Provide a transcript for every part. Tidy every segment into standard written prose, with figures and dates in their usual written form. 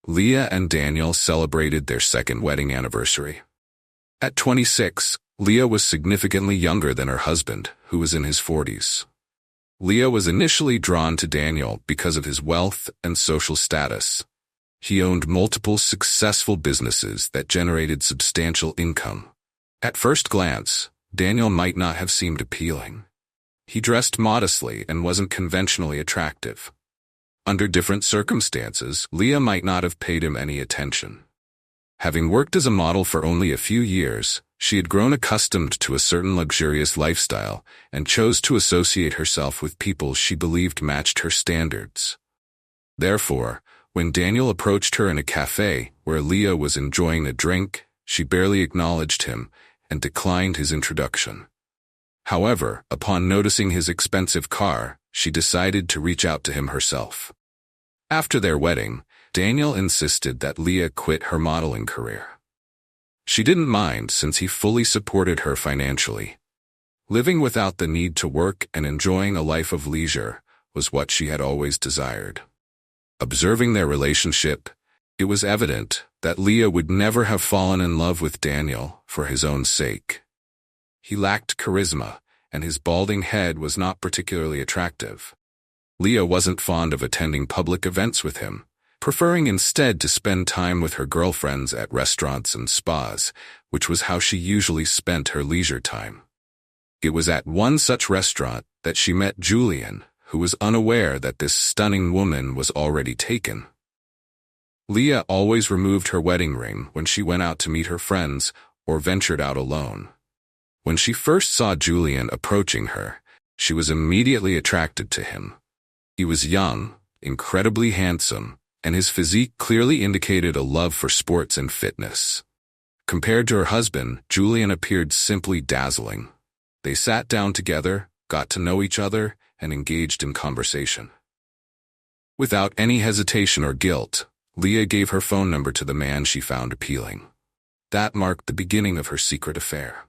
Leah and Daniel celebrated their second wedding anniversary. At 26, Leah was significantly younger than her husband, who was in his 40s. Leah was initially drawn to Daniel because of his wealth and social status. He owned multiple successful businesses that generated substantial income. At first glance, Daniel might not have seemed appealing. He dressed modestly and wasn't conventionally attractive. Under different circumstances, Leah might not have paid him any attention. Having worked as a model for only a few years, she had grown accustomed to a certain luxurious lifestyle and chose to associate herself with people she believed matched her standards. Therefore, when Daniel approached her in a cafe where Leah was enjoying a drink, she barely acknowledged him and declined his introduction. However, upon noticing his expensive car, she decided to reach out to him herself. After their wedding, Daniel insisted that Leah quit her modeling career. She didn't mind since he fully supported her financially. Living without the need to work and enjoying a life of leisure was what she had always desired. Observing their relationship, it was evident that Leah would never have fallen in love with Daniel for his own sake. He lacked charisma, and his balding head was not particularly attractive. Leah wasn't fond of attending public events with him, preferring instead to spend time with her girlfriends at restaurants and spas, which was how she usually spent her leisure time. It was at one such restaurant that she met Julian, who was unaware that this stunning woman was already taken. Leah always removed her wedding ring when she went out to meet her friends or ventured out alone. When she first saw Julian approaching her, she was immediately attracted to him. He was young, incredibly handsome, and his physique clearly indicated a love for sports and fitness. Compared to her husband, Julian appeared simply dazzling. They sat down together, got to know each other, and engaged in conversation. Without any hesitation or guilt, Leah gave her phone number to the man she found appealing. That marked the beginning of her secret affair.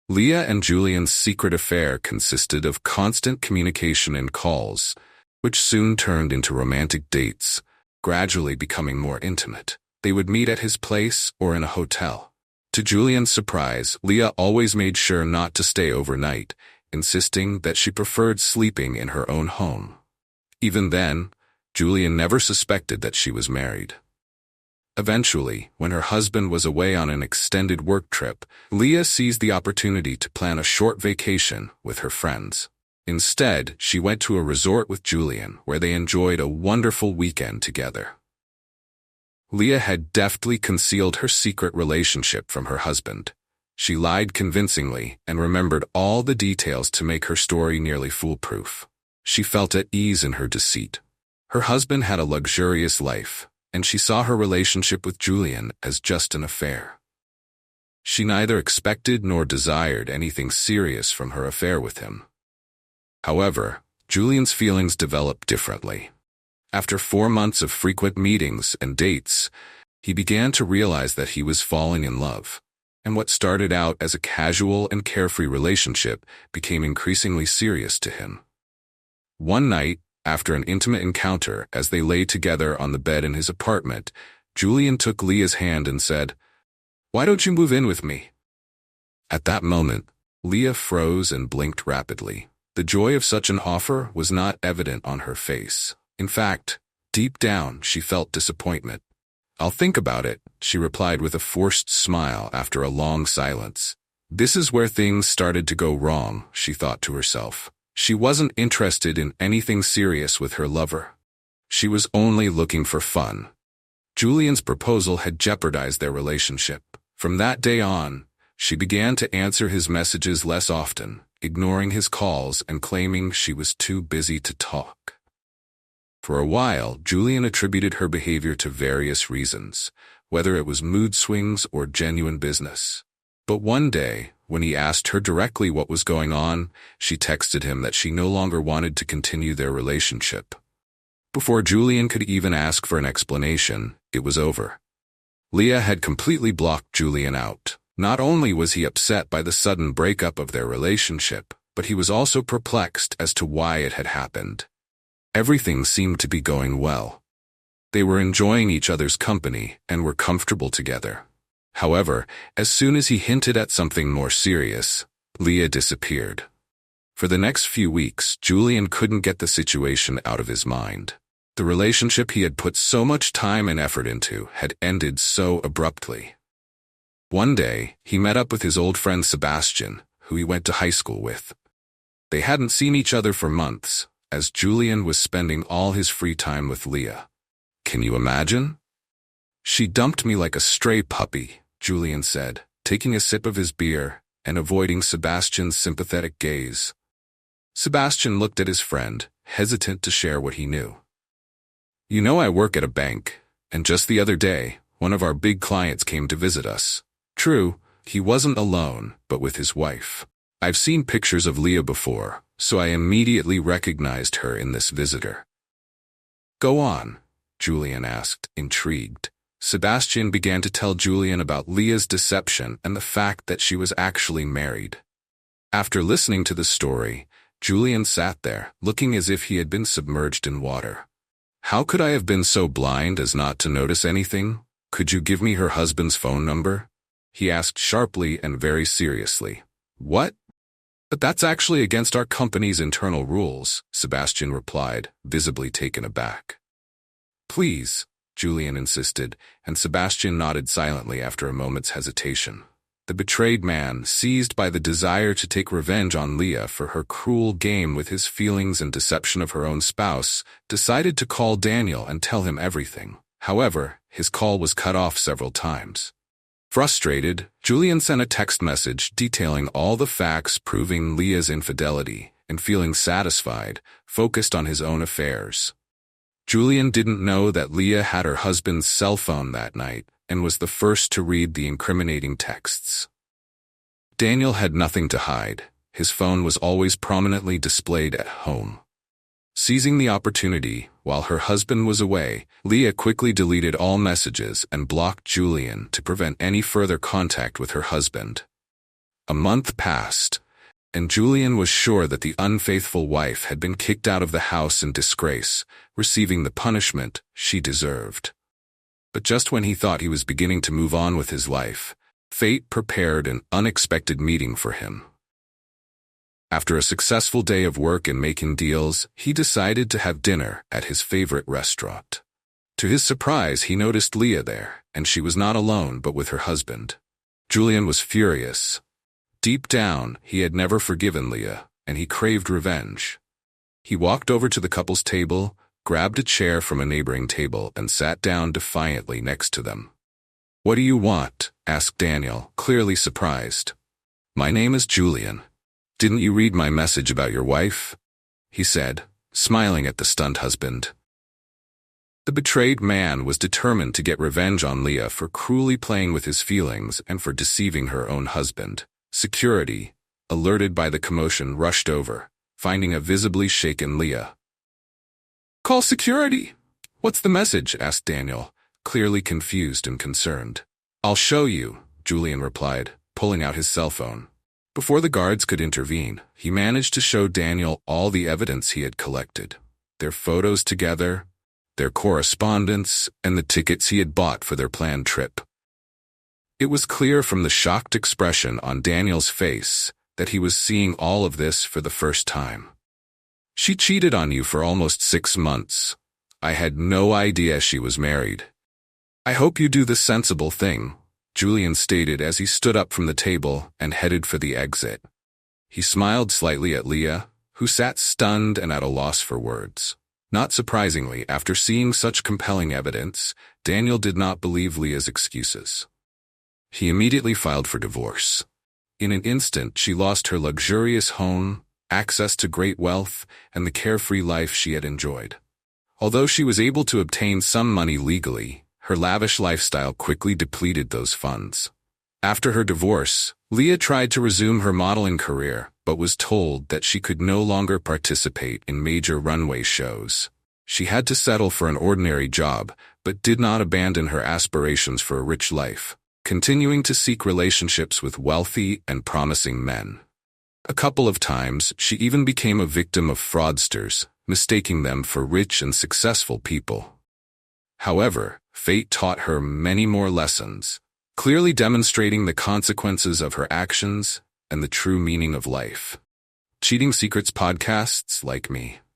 Leah and Julian's secret affair consisted of constant communication and calls, which soon turned into romantic dates, gradually becoming more intimate. They would meet at his place or in a hotel. To Julian's surprise, Leah always made sure not to stay overnight, insisting that she preferred sleeping in her own home. Even then, Julian never suspected that she was married. Eventually, when her husband was away on an extended work trip, Leah seized the opportunity to plan a short vacation with her friends. Instead, she went to a resort with Julian, where they enjoyed a wonderful weekend together. Leah had deftly concealed her secret relationship from her husband. She lied convincingly and remembered all the details to make her story nearly foolproof. She felt at ease in her deceit. Her husband had a luxurious life, and she saw her relationship with Julian as just an affair. She neither expected nor desired anything serious from her affair with him. However, Julian's feelings developed differently. After 4 months of frequent meetings and dates, he began to realize that he was falling in love, and what started out as a casual and carefree relationship became increasingly serious to him. One night, after an intimate encounter as they lay together on the bed in his apartment, Julian took Leah's hand and said, "Why don't you move in with me?" At that moment, Leah froze and blinked rapidly. The joy of such an offer was not evident on her face. In fact, deep down, she felt disappointment. "I'll think about it," she replied with a forced smile after a long silence. This is where things started to go wrong, she thought to herself. She wasn't interested in anything serious with her lover. She was only looking for fun. Julian's proposal had jeopardized their relationship. From that day on, she began to answer his messages less often, ignoring his calls and claiming she was too busy to talk. For a while, Julian attributed her behavior to various reasons, whether it was mood swings or genuine business. But one day, when he asked her directly what was going on, she texted him that she no longer wanted to continue their relationship. Before Julian could even ask for an explanation, it was over. Leah had completely blocked Julian out. Not only was he upset by the sudden breakup of their relationship, but he was also perplexed as to why it had happened. Everything seemed to be going well. They were enjoying each other's company and were comfortable together. However, as soon as he hinted at something more serious, Leah disappeared. For the next few weeks, Julian couldn't get the situation out of his mind. The relationship he had put so much time and effort into had ended so abruptly. One day, he met up with his old friend Sebastian, who he went to high school with. They hadn't seen each other for months, as Julian was spending all his free time with Leah. Can you imagine? "She dumped me like a stray puppy," Julian said, taking a sip of his beer and avoiding Sebastian's sympathetic gaze. Sebastian looked at his friend, hesitant to share what he knew. "You know, I work at a bank, and just the other day, one of our big clients came to visit us. True, he wasn't alone, but with his wife. I've seen pictures of Leah before, so I immediately recognized her in this visitor." "Go on," Julian asked, intrigued. Sebastian began to tell Julian about Leah's deception and the fact that she was actually married. After listening to the story, Julian sat there, looking as if he had been submerged in water. "How could I have been so blind as not to notice anything? Could you give me her husband's phone number?" he asked sharply and very seriously. "What? But that's actually against our company's internal rules," Sebastian replied, visibly taken aback. "Please," Julian insisted, and Sebastian nodded silently after a moment's hesitation. The betrayed man, seized by the desire to take revenge on Leah for her cruel game with his feelings and deception of her own spouse, decided to call Daniel and tell him everything. However, his call was cut off several times. Frustrated, Julian sent a text message detailing all the facts proving Leah's infidelity, and feeling satisfied, focused on his own affairs. Julian didn't know that Leah had her husband's cell phone that night and was the first to read the incriminating texts. Daniel had nothing to hide. His phone was always prominently displayed at home. Seizing the opportunity, while her husband was away, Leah quickly deleted all messages and blocked Julian to prevent any further contact with her husband. A month passed, and Julian was sure that the unfaithful wife had been kicked out of the house in disgrace, receiving the punishment she deserved. But just when he thought he was beginning to move on with his life, fate prepared an unexpected meeting for him. After a successful day of work and making deals, he decided to have dinner at his favorite restaurant. To his surprise, he noticed Leah there, and she was not alone but with her husband. Julian was furious. Deep down, he had never forgiven Leah, and he craved revenge. He walked over to the couple's table, grabbed a chair from a neighboring table, and sat down defiantly next to them. "What do you want?" asked Daniel, clearly surprised. "My name is Julian. Didn't you read my message about your wife?" he said, smiling at the stunned husband. The betrayed man was determined to get revenge on Leah for cruelly playing with his feelings and for deceiving her own husband. Security, alerted by the commotion, rushed over, finding a visibly shaken Leah. "Call security!" "What's the message?" asked Daniel, clearly confused and concerned. "I'll show you," Julian replied, pulling out his cell phone. Before the guards could intervene, he managed to show Daniel all the evidence he had collected. Their photos together, their correspondence, and the tickets he had bought for their planned trip. It was clear from the shocked expression on Daniel's face that he was seeing all of this for the first time. "She cheated on you for almost 6 months. I had no idea she was married. I hope you do the sensible thing," Julian stated as he stood up from the table and headed for the exit. He smiled slightly at Leah, who sat stunned and at a loss for words. Not surprisingly, after seeing such compelling evidence, Daniel did not believe Leah's excuses. He immediately filed for divorce. In an instant, she lost her luxurious home, access to great wealth, and the carefree life she had enjoyed. Although she was able to obtain some money legally, her lavish lifestyle quickly depleted those funds. After her divorce, Leah tried to resume her modeling career, but was told that she could no longer participate in major runway shows. She had to settle for an ordinary job, but did not abandon her aspirations for a rich life, continuing to seek relationships with wealthy and promising men. A couple of times, she even became a victim of fraudsters, mistaking them for rich and successful people. However, fate taught her many more lessons, clearly demonstrating the consequences of her actions and the true meaning of life. Cheating Secrets podcasts like me.